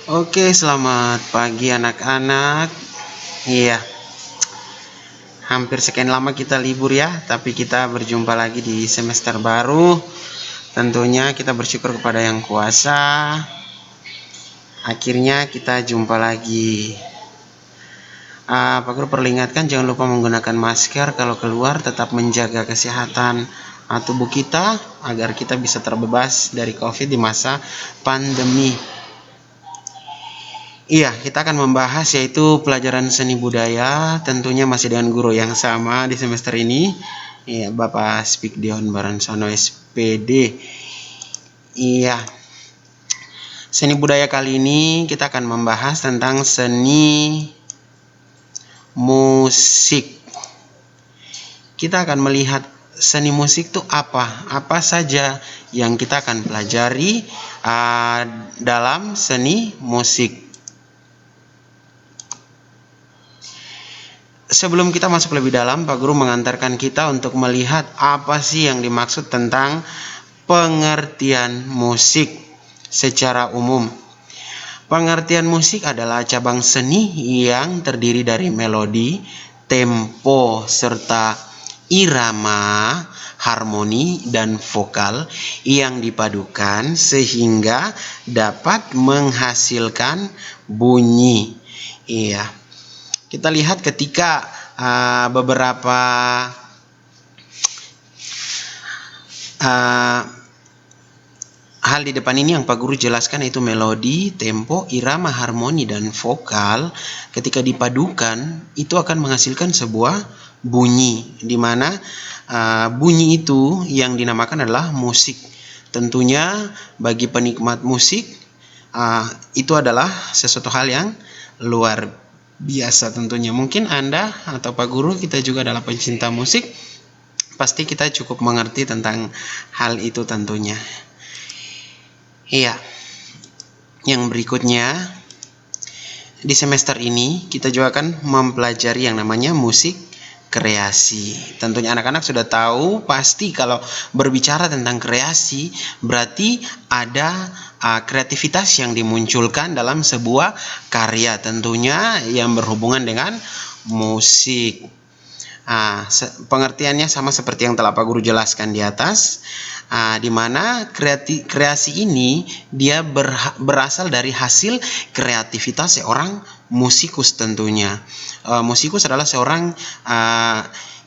Oke, selamat pagi anak-anak. Iya, hampir sekian lama kita libur ya, tapi kita berjumpa lagi di semester baru. Tentunya kita bersyukur kepada Yang Kuasa. Akhirnya kita jumpa lagi. Pak Guru peringatkan jangan lupa menggunakan masker kalau keluar, tetap menjaga kesehatan tubuh kita agar kita bisa terbebas dari COVID di masa pandemi. Iya, kita akan membahas yaitu pelajaran seni budaya, tentunya masih dengan guru yang sama di semester ini. Iya, Bapak Spikdion Baransono SPD. Iya, seni budaya kali ini kita akan membahas tentang seni musik. Kita akan melihat seni musik itu apa saja yang kita akan pelajari dalam seni musik. Sebelum kita masuk lebih dalam, Pak Guru mengantarkan kita untuk melihat apa sih yang dimaksud tentang pengertian musik secara umum. Pengertian musik adalah cabang seni yang terdiri dari melodi, tempo, serta irama, harmoni, dan vokal yang dipadukan sehingga dapat menghasilkan bunyi. Iya. Kita lihat ketika beberapa hal di depan ini yang Pak Guru jelaskan, yaitu melodi, tempo, irama, harmoni, dan vokal. Ketika dipadukan itu akan menghasilkan sebuah bunyi, di mana bunyi itu yang dinamakan adalah musik. Tentunya bagi penikmat musik itu adalah sesuatu hal yang luar biasa tentunya. Mungkin Anda atau Pak Guru, kita juga adalah pencinta musik, pasti kita cukup mengerti tentang hal itu tentunya. Iya. Yang berikutnya, di semester ini kita juga akan mempelajari yang namanya musik kreasi. Tentunya anak-anak sudah tahu pasti kalau berbicara tentang kreasi berarti ada kreativitas yang dimunculkan dalam sebuah karya, tentunya yang berhubungan dengan musik. Pengertiannya sama seperti yang telah Pak Guru jelaskan di atas, di mana kreasi ini dia berasal dari hasil kreativitas seorang musikus tentunya. Musikus adalah seorang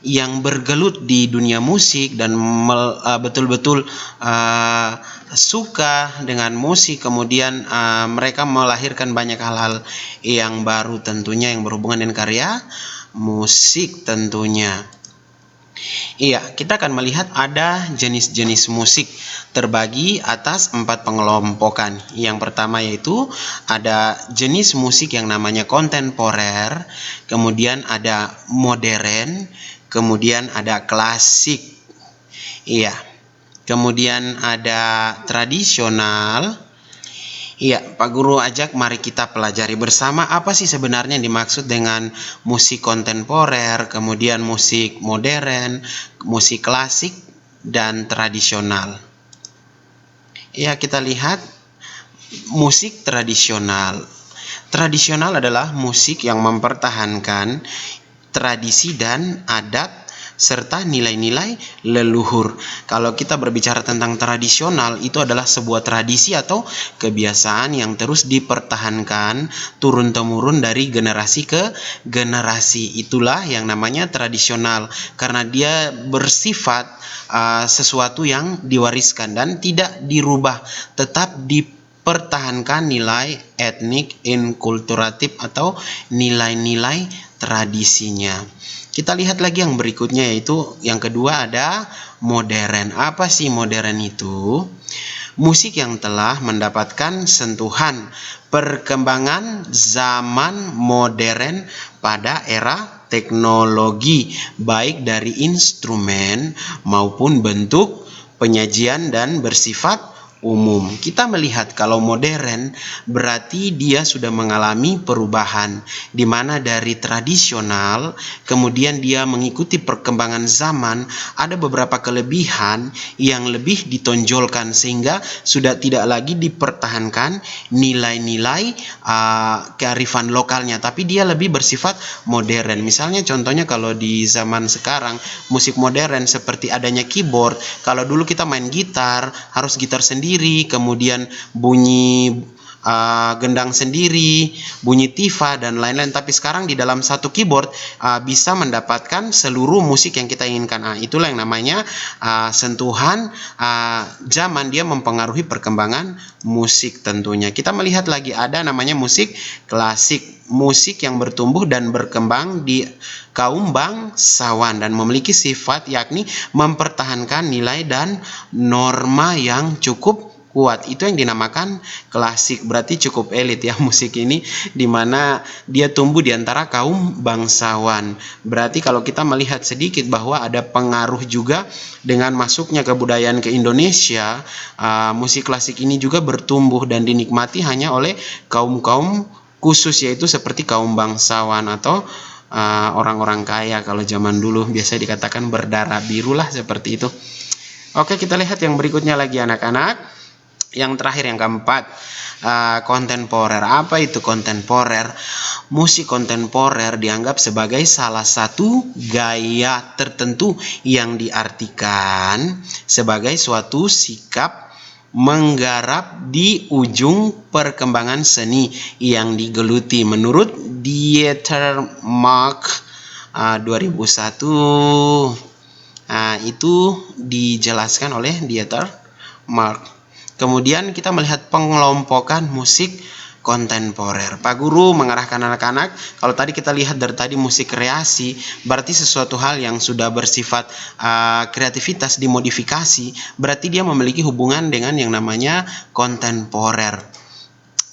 yang bergelut di dunia musik dan betul-betul suka dengan musik, kemudian mereka melahirkan banyak hal-hal yang baru tentunya yang berhubungan dengan karya musik tentunya. Iya, kita akan melihat ada jenis-jenis musik terbagi atas 4 pengelompokan. Yang pertama yaitu ada jenis musik yang namanya kontemporer, kemudian ada modern, kemudian ada klasik. Iya. Kemudian ada tradisional. Iya, Pak Guru ajak mari kita pelajari bersama apa sih sebenarnya yang dimaksud dengan musik kontemporer, kemudian musik modern, musik klasik, dan tradisional. Ya, kita lihat musik tradisional. Tradisional adalah musik yang mempertahankan tradisi dan adat serta nilai-nilai leluhur. Kalau kita berbicara tentang tradisional, itu adalah sebuah tradisi atau kebiasaan yang terus dipertahankan turun-temurun dari generasi ke generasi. Itulah yang namanya tradisional, karena dia bersifat sesuatu yang diwariskan dan tidak dirubah, tetap dipertahankan nilai etnik, inkulturatif atau nilai-nilai tradisinya. Kita lihat lagi yang berikutnya, yaitu yang kedua ada modern. Apa sih modern itu? Musik yang telah mendapatkan sentuhan perkembangan zaman modern pada era teknologi, baik dari instrumen maupun bentuk penyajian, dan bersifat umum. Kita melihat kalau modern berarti dia sudah mengalami perubahan, di mana dari tradisional kemudian dia mengikuti perkembangan zaman, ada beberapa kelebihan yang lebih ditonjolkan sehingga sudah tidak lagi dipertahankan nilai-nilai kearifan lokalnya, tapi dia lebih bersifat modern. Misalnya contohnya kalau di zaman sekarang musik modern seperti adanya keyboard. Kalau dulu kita main gitar harus gitar sendiri, kemudian bunyi gendang sendiri, bunyi tifa dan lain-lain. Tapi sekarang di dalam satu keyboard bisa mendapatkan seluruh musik yang kita inginkan. Itulah yang namanya sentuhan zaman, dia mempengaruhi perkembangan musik tentunya. Kita melihat lagi ada namanya musik klasik, musik yang bertumbuh dan berkembang di kaum bangsawan dan memiliki sifat yakni mempertahankan nilai dan norma yang cukup kuat. Itu yang dinamakan klasik, berarti cukup elit ya musik ini, dimana dia tumbuh di antara kaum bangsawan. Berarti kalau kita melihat sedikit bahwa ada pengaruh juga dengan masuknya kebudayaan ke Indonesia, musik klasik ini juga bertumbuh dan dinikmati hanya oleh kaum-kaum khusus, yaitu seperti kaum bangsawan atau orang-orang kaya. Kalau zaman dulu biasa dikatakan berdarah biru lah, seperti itu. Oke, kita lihat yang berikutnya lagi anak-anak. Yang terakhir, yang keempat, kontemporer. Apa itu kontemporer? Musik kontemporer dianggap sebagai salah satu gaya tertentu yang diartikan sebagai suatu sikap menggarap di ujung perkembangan seni yang digeluti. Menurut Dieter Mark 2001, itu dijelaskan oleh Dieter Mark. Kemudian kita melihat pengelompokan musik kontemporer. Pak Guru mengarahkan anak-anak, kalau tadi kita lihat dari tadi musik kreasi, berarti sesuatu hal yang sudah bersifat kreativitas dimodifikasi, berarti dia memiliki hubungan dengan yang namanya kontemporer.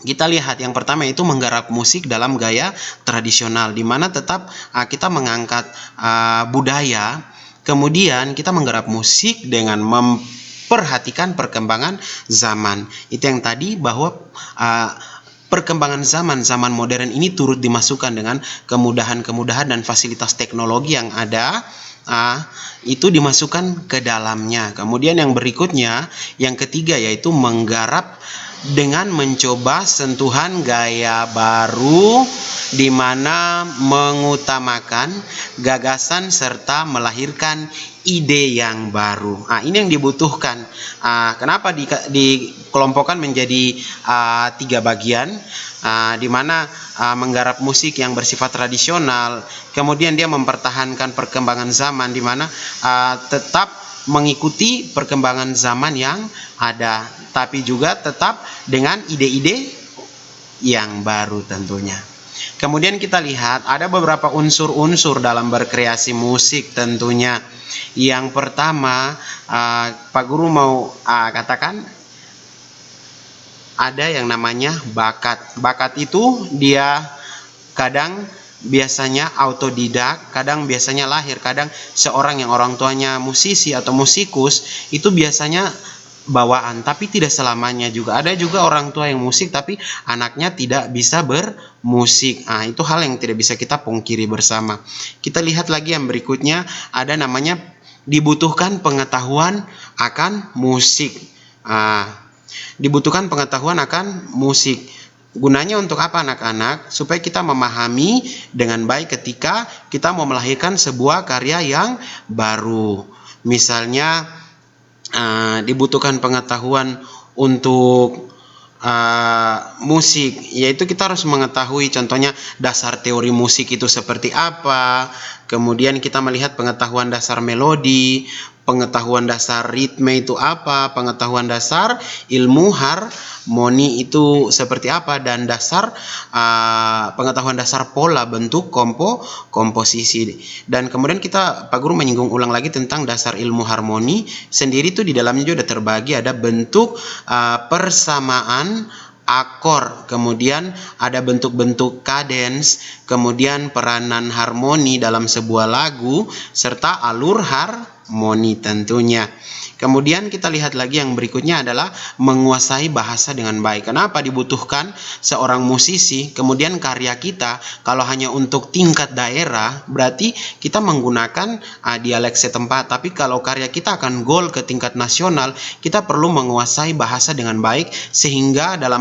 Kita lihat yang pertama itu menggarap musik dalam gaya tradisional, di mana tetap kita mengangkat budaya, kemudian kita menggarap musik dengan perhatikan perkembangan zaman. Itu yang tadi bahwa perkembangan zaman modern ini turut dimasukkan dengan kemudahan-kemudahan dan fasilitas teknologi yang ada, itu dimasukkan ke dalamnya. Kemudian yang berikutnya, yang ketiga, yaitu menggarap dengan mencoba sentuhan gaya baru, di mana mengutamakan gagasan serta melahirkan ide yang baru. Ini yang dibutuhkan. Kenapa dikelompokkan menjadi 3 bagian, di mana menggarap musik yang bersifat tradisional, kemudian dia mempertahankan perkembangan zaman, di mana tetap mengikuti perkembangan zaman yang ada, tapi juga tetap dengan ide-ide yang baru tentunya. Kemudian kita lihat ada beberapa unsur-unsur dalam berkreasi musik tentunya. Yang pertama, Pak Guru mau katakan ada yang namanya bakat. Bakat itu dia kadang biasanya autodidak, kadang biasanya lahir, kadang seorang yang orang tuanya musisi atau musikus itu biasanya bawaan, tapi tidak selamanya juga. Ada juga orang tua yang musik tapi anaknya tidak bisa bermusik. Itu hal yang tidak bisa kita pungkiri bersama. Kita lihat lagi yang berikutnya, ada namanya dibutuhkan pengetahuan akan musik. Dibutuhkan pengetahuan akan musik. Gunanya untuk apa anak-anak? Supaya kita memahami dengan baik ketika kita mau melahirkan sebuah karya yang baru. Misalnya dibutuhkan pengetahuan untuk musik, yaitu kita harus mengetahui contohnya dasar teori musik itu seperti apa, kemudian kita melihat pengetahuan dasar melodi, pengetahuan dasar ritme itu apa, pengetahuan dasar ilmu harmoni itu seperti apa, dan dasar pengetahuan dasar pola bentuk komposisi. Dan kemudian kita, Pak Guru menyinggung ulang lagi tentang dasar ilmu harmoni sendiri, itu di dalamnya juga terbagi ada bentuk persamaan akor, kemudian ada bentuk-bentuk kadens, kemudian peranan harmoni dalam sebuah lagu, serta alur harmoni tentunya. Kemudian kita lihat lagi yang berikutnya adalah menguasai bahasa dengan baik. Kenapa dibutuhkan seorang musisi? Kemudian karya kita kalau hanya untuk tingkat daerah berarti kita menggunakan dialek setempat. Tapi kalau karya kita akan goal ke tingkat nasional, kita perlu menguasai bahasa dengan baik sehingga dalam